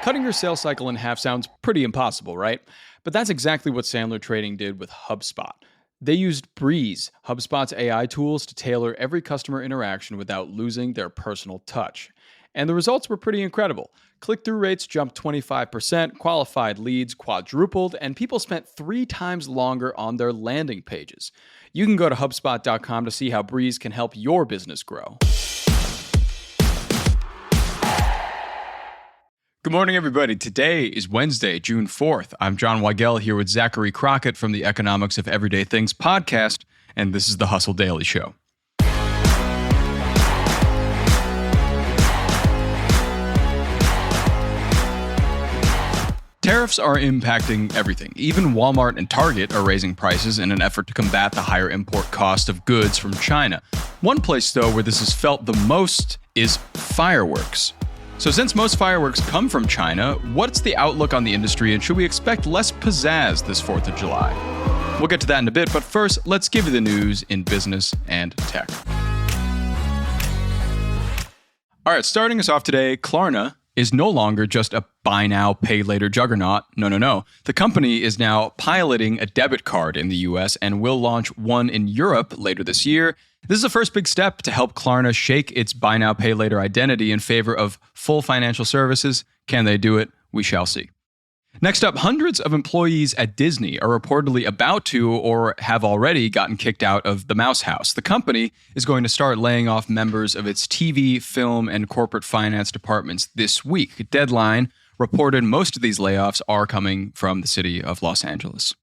Cutting your sales cycle in half sounds pretty impossible, right? But that's exactly what Sandler Trading did with HubSpot. They used Breeze, HubSpot's AI tools, to tailor every customer interaction without losing their personal touch. And the results were pretty incredible. Click-through rates jumped 25%, qualified leads quadrupled, and people spent 3 times longer on their landing pages. You can go to HubSpot.com to see how Breeze can help your business grow. Good morning, everybody. Today is Wednesday, June 4th. I'm John Weigell here with Zachary Crockett from the Economics of Everyday Things podcast, and this is the Hustle Daily Show. Tariffs are impacting everything. Even Walmart and Target are raising prices in an effort to combat the higher import cost of goods from China. One place, though, where this is felt the most is fireworks. So since most fireworks come from China, what's the outlook on the industry, and should we expect less pizzazz this 4th of July? We'll get to that in a bit, but first, let's give you the news in business and tech. All right, starting us off today, Klarna is no longer just a buy now, pay later juggernaut. No. The company is now piloting a debit card in the US and will launch one in Europe later this year. This is the first big step to help Klarna shake its buy now, pay later identity in favor of full financial services. Can they do it? We shall see. Next up, hundreds of employees at Disney are reportedly about to or have already gotten kicked out of the Mouse House. The company is going to start laying off members of its TV, film, and corporate finance departments this week. Deadline reported most of these layoffs are coming from the city of Los Angeles.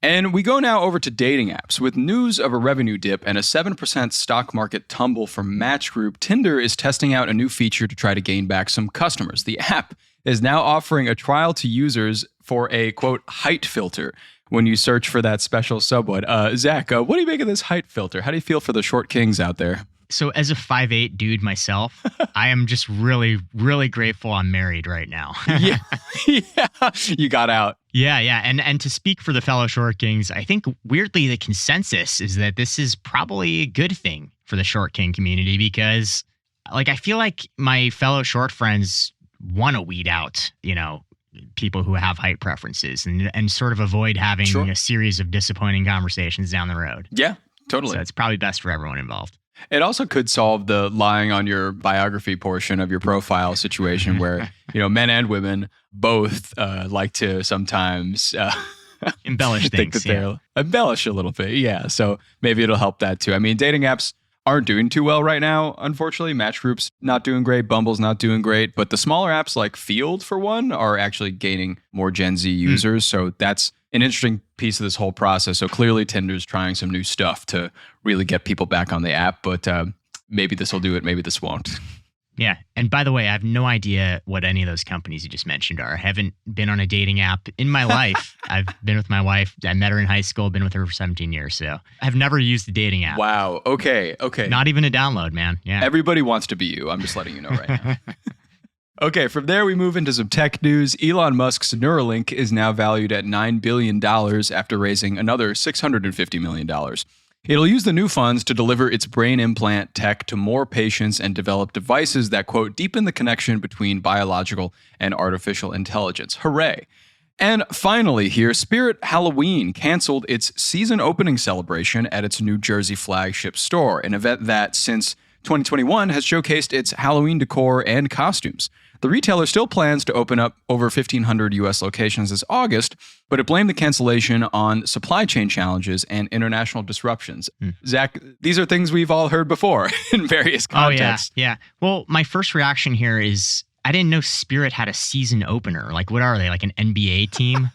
And we go now over to dating apps. With news of a revenue dip and a 7% stock market tumble from Match Group, Tinder is testing out a new feature to try to gain back some customers. The app is now offering a trial to users for a, quote, height filter when you search for that special subword. Zach, what do you make of this height filter? How do you feel for the short kings out there? So as a 5'8" dude myself, I am just really, really grateful I'm married right now. Yeah, you got out. Yeah. And to speak for the fellow short kings, I think weirdly the consensus is that this is probably a good thing for the short king community because, I feel like my fellow short friends want to weed out, people who have height preferences and sort of avoid having a series of disappointing conversations down the road. Yeah, totally. So it's probably best for everyone involved. It also could solve the lying on your biography portion of your profile situation where, men and women both like to sometimes embellish things. Embellish a little bit. Yeah. So maybe it'll help that too. I mean, dating apps aren't doing too well right now, unfortunately. Match Group's not doing great. Bumble's not doing great. But the smaller apps like Field, for one, are actually gaining more Gen Z users. So that's an interesting piece of this whole process. So clearly Tinder's trying some new stuff to really get people back on the app. But maybe this will do it. Maybe this won't. Yeah. And by the way, I have no idea what any of those companies you just mentioned are. I haven't been on a dating app in my life. I've been with my wife. I met her in high school, been with her for 17 years. So I've never used a dating app. Wow. Okay. Not even a download, man. Yeah. Everybody wants to be you. I'm just letting you know right now. Okay, from there we move into some tech news. Elon Musk's Neuralink is now valued at $9 billion after raising another $650 million. It'll use the new funds to deliver its brain implant tech to more patients and develop devices that, quote, deepen the connection between biological and artificial intelligence. Hooray. And finally here, Spirit Halloween canceled its season opening celebration at its New Jersey flagship store, an event that, since 2021, has showcased its Halloween decor and costumes. The retailer still plans to open up over 1,500 U.S. locations this August, but it blamed the cancellation on supply chain challenges and international disruptions. Zach, these are things we've all heard before in various contexts. Oh, yeah. Well, my first reaction here is I didn't know Spirit had a season opener. What are they, like an NBA team?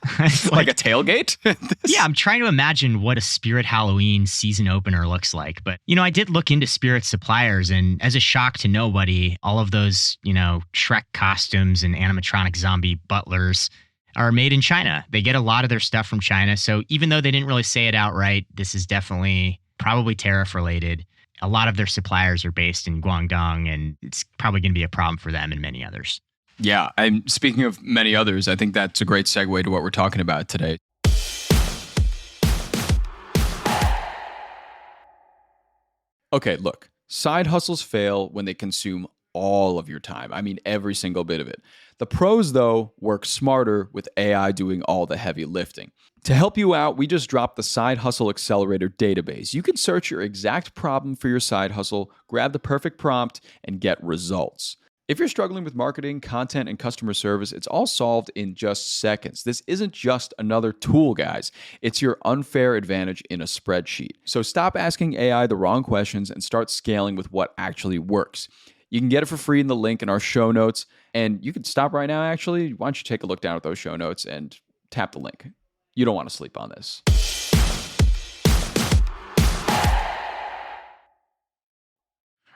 like a tailgate? Yeah, I'm trying to imagine what a Spirit Halloween season opener looks like. But, I did look into Spirit suppliers, and as a shock to nobody, all of those, Shrek costumes and animatronic zombie butlers are made in China. They get a lot of their stuff from China. So even though they didn't really say it outright, this is definitely probably tariff related. A lot of their suppliers are based in Guangdong, and it's probably going to be a problem for them and many others. Yeah, and speaking of many others, I think that's a great segue to what we're talking about today. Okay, look, side hustles fail when they consume all of your time. I mean, every single bit of it. The pros, though, work smarter with AI doing all the heavy lifting. To help you out, we just dropped the Side Hustle Accelerator database. You can search your exact problem for your side hustle, grab the perfect prompt, and get results. If you're struggling with marketing, content, and customer service, it's all solved in just seconds. This isn't just another tool, guys. It's your unfair advantage in a spreadsheet. So stop asking AI the wrong questions and start scaling with what actually works. You can get it for free in the link in our show notes. And you can stop right now, actually. Why don't you take a look down at those show notes and tap the link? You don't want to sleep on this.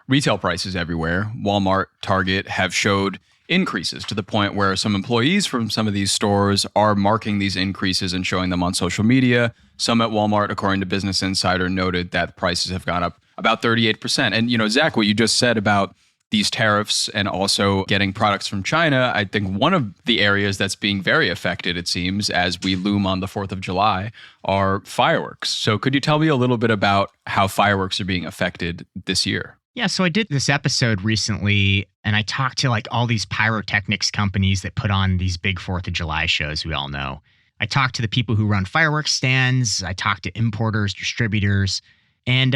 Retail prices everywhere, Walmart, Target, have showed increases to the point where some employees from some of these stores are marking these increases and showing them on social media. Some at Walmart, according to Business Insider, noted that prices have gone up about 38%. And, Zach, what you just said about these tariffs and also getting products from China, I think one of the areas that's being very affected, it seems, as we loom on the 4th of July, are fireworks. So could you tell me a little bit about how fireworks are being affected this year? Yeah, so I did this episode recently, and I talked to all these pyrotechnics companies that put on these big 4th of July shows we all know. I talked to the people who run fireworks stands. I talked to importers, distributors, and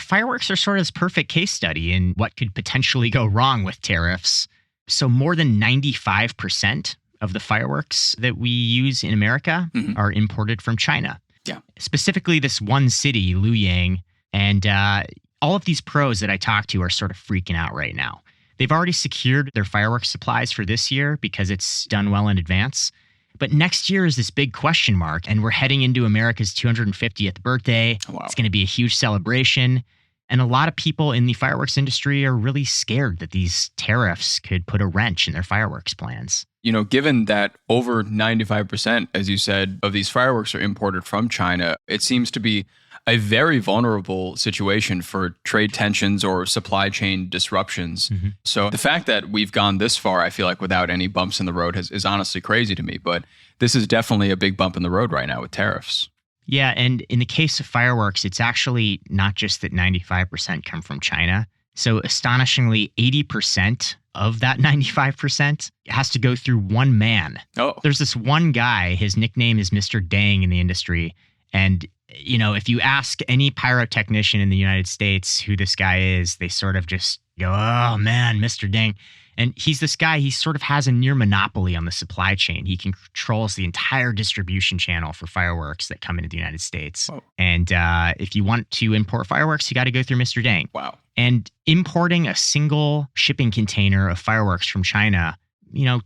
fireworks are sort of this perfect case study in what could potentially go wrong with tariffs. So more than 95% of the fireworks that we use in America are imported from China. Yeah. Specifically, this one city, Luoyang, and all of these pros that I talked to are sort of freaking out right now. They've already secured their fireworks supplies for this year because it's done well in advance. But next year is this big question mark, and we're heading into America's 250th birthday. Oh, wow. It's going to be a huge celebration. And a lot of people in the fireworks industry are really scared that these tariffs could put a wrench in their fireworks plans. Given that over 95%, as you said, of these fireworks are imported from China, it seems to be a very vulnerable situation for trade tensions or supply chain disruptions. So the fact that we've gone this far, I feel like without any bumps in the road is honestly crazy to me. But this is definitely a big bump in the road right now with tariffs. Yeah, and in the case of fireworks, it's actually not just that 95% come from China. So astonishingly, 80% of that 95% has to go through one man. Oh. There's this one guy, his nickname is Mr. Dang in the industry. And if you ask any pyrotechnician in the United States who this guy is, they sort of just go, oh man, Mr. Dang. And he's this guy, he sort of has a near monopoly on the supply chain. He controls the entire distribution channel for fireworks that come into the United States. Whoa. And if you want to import fireworks, you got to go through Mr. Dang. Wow. And importing a single shipping container of fireworks from China,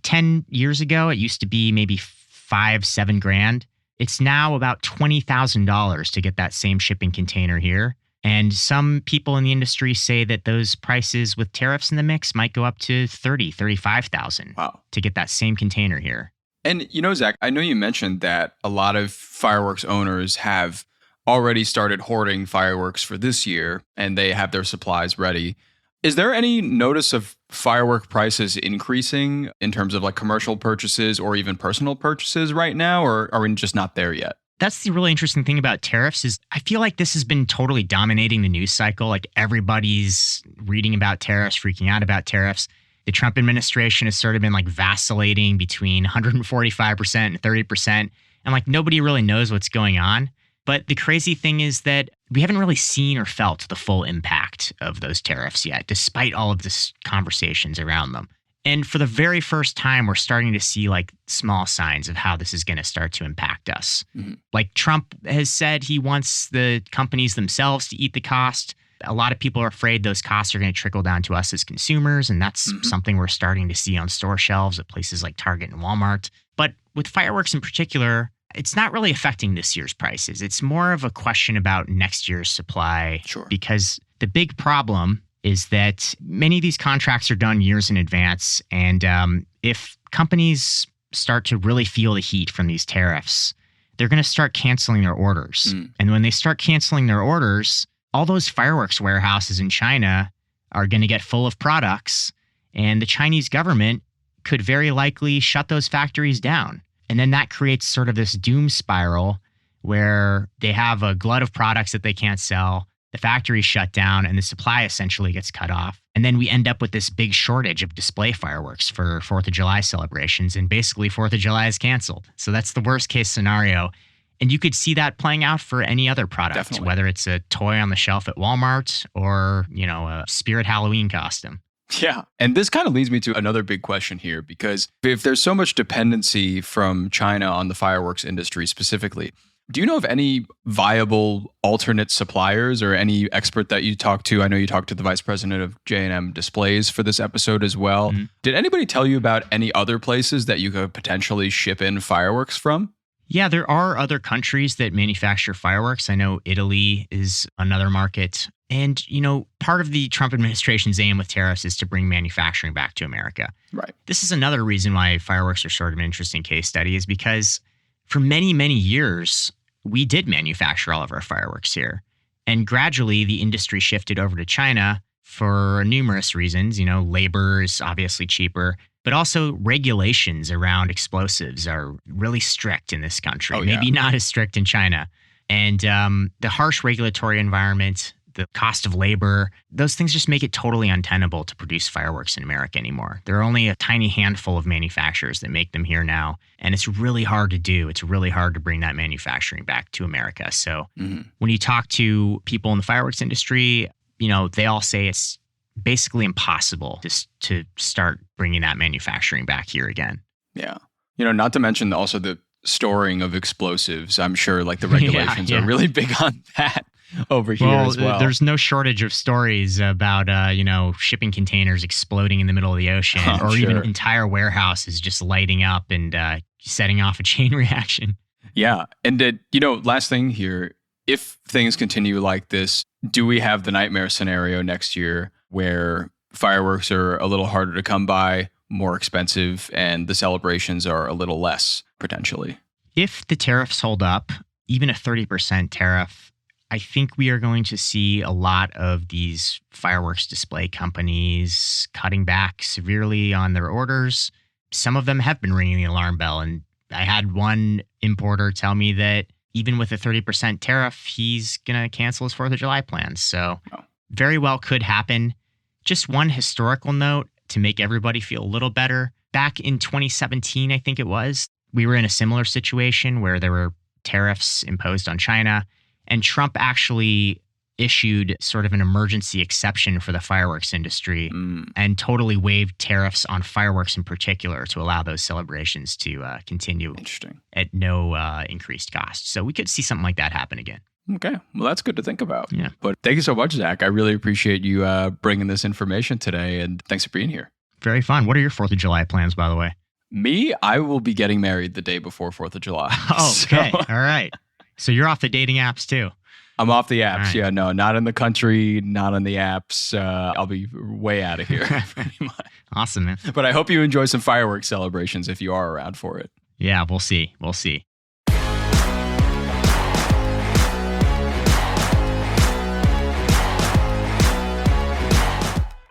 10 years ago, it used to be maybe $5,000-7,000. It's now about $20,000 to get that same shipping container here. And some people in the industry say that those prices with tariffs in the mix might go up to $30,000-35,000 Wow. to get that same container here. And, Zach, I know you mentioned that a lot of fireworks owners have already started hoarding fireworks for this year and they have their supplies ready. Is there any notice of firework prices increasing in terms of commercial purchases or even personal purchases right now, or are we just not there yet? That's the really interesting thing about tariffs is I feel like this has been totally dominating the news cycle. Everybody's reading about tariffs, freaking out about tariffs. The Trump administration has sort of been vacillating between 145% and 30%. And nobody really knows what's going on. But the crazy thing is that we haven't really seen or felt the full impact of those tariffs yet, despite all of this conversations around them. And for the very first time, we're starting to see small signs of how this is going to start to impact us. Trump has said he wants the companies themselves to eat the cost. A lot of people are afraid those costs are going to trickle down to us as consumers. And that's something we're starting to see on store shelves at places like Target and Walmart. But with fireworks in particular, it's not really affecting this year's prices. It's more of a question about next year's supply. Sure. Because the big problem is that many of these contracts are done years in advance. And if companies start to really feel the heat from these tariffs, they're going to start canceling their orders. And when they start canceling their orders, all those fireworks warehouses in China are going to get full of products. And the Chinese government could very likely shut those factories down. And then that creates sort of this doom spiral where they have a glut of products that they can't sell. the factories shut down and the supply essentially gets cut off. And then we end up with this big shortage of display fireworks for 4th of July celebrations. And basically 4th of July is canceled. So that's the worst case scenario. And you could see that playing out for any other product, Definitely. whether it's a toy on the shelf at Walmart or, a Spirit Halloween costume. Yeah. And this kind of leads me to another big question here, because if there's so much dependency from China on the fireworks industry specifically, do you know of any viable alternate suppliers or any expert that you talked to? I know you talked to the vice president of J&M Displays for this episode as well. Mm-hmm. Did anybody tell you about any other places that you could potentially ship in fireworks from? Yeah, there are other countries that manufacture fireworks. I know Italy is another market. And, part of the Trump administration's aim with tariffs is to bring manufacturing back to America. Right. This is another reason why fireworks are sort of an interesting case study, is because for many, many years, we did manufacture all of our fireworks here. And gradually, the industry shifted over to China for numerous reasons. Labor is obviously cheaper, but also regulations around explosives are really strict in this country. Maybe not as strict in China. And the harsh regulatory environment, the cost of labor, those things just make it totally untenable to produce fireworks in America anymore. There are only a tiny handful of manufacturers that make them here now, and it's really hard to do. It's really hard to bring that manufacturing back to America. So when you talk to people in the fireworks industry, they all say it's basically impossible to start bringing that manufacturing back here again. Yeah. Not to mention also the storing of explosives. I'm sure the regulations are really big on that over here as well. There's no shortage of stories about, shipping containers exploding in the middle of the ocean even entire warehouses just lighting up and setting off a chain reaction. Yeah. And, last thing here, if things continue like this, do we have the nightmare scenario next year where fireworks are a little harder to come by, more expensive, and the celebrations are a little less, potentially? If the tariffs hold up, even a 30% tariff, I think we are going to see a lot of these fireworks display companies cutting back severely on their orders. Some of them have been ringing the alarm bell. And I had one importer tell me that even with a 30% tariff, he's going to cancel his 4th of July plans. So very well could happen. Just one historical note to make everybody feel a little better. Back in 2017, I think it was, we were in a similar situation where there were tariffs imposed on China, and Trump actually issued sort of an emergency exception for the fireworks industry and totally waived tariffs on fireworks in particular to allow those celebrations to continue at no increased cost. So we could see something like that happen again. Okay. Well, that's good to think about. Yeah. But thank you so much, Zach. I really appreciate you bringing this information today, and thanks for being here. Very fun. What are your 4th of July plans, by the way? Me, I will be getting married the day before 4th of July. Oh, okay. All right. So you're off the dating apps too? I'm off the apps. Right. Yeah, no, not in the country, not on the apps. I'll be way out of here. Pretty much. Awesome, man. But I hope you enjoy some fireworks celebrations if you are around for it. Yeah, we'll see. We'll see.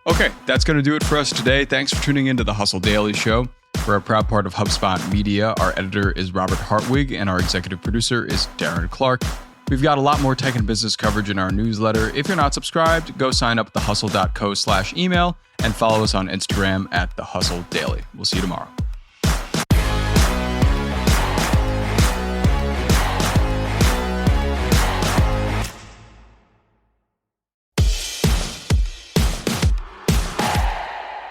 Okay, that's going to do it for us today. Thanks for tuning into the Hustle Daily Show. We're a proud part of HubSpot Media. Our editor is Robert Hartwig, and our executive producer is Darren Clark. We've got a lot more tech and business coverage in our newsletter. If you're not subscribed, go sign up at thehustle.co/email and follow us on Instagram at The Hustle Daily. We'll see you tomorrow.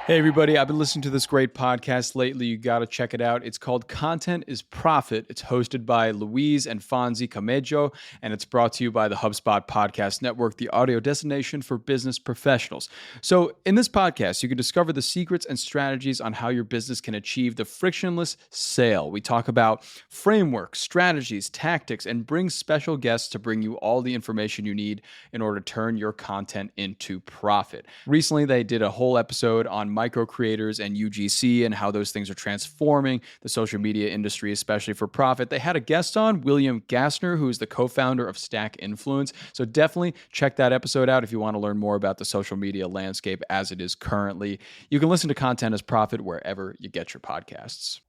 Hey everybody, I've been listening to this great podcast lately. You got to check it out. It's called Content is Profit. It's hosted by Luis and Fonzie Camejo, and it's brought to you by the HubSpot Podcast Network, the audio destination for business professionals. So in this podcast, you can discover the secrets and strategies on how your business can achieve the frictionless sale. We talk about frameworks, strategies, tactics, and bring special guests to bring you all the information you need in order to turn your content into profit. Recently, they did a whole episode on micro creators and UGC and how those things are transforming the social media industry, especially for profit. They had a guest on, William Gassner, who is the co-founder of Stack Influence. So definitely check that episode out if you want to learn more about the social media landscape as it is currently. You can listen to Content as Profit wherever you get your podcasts.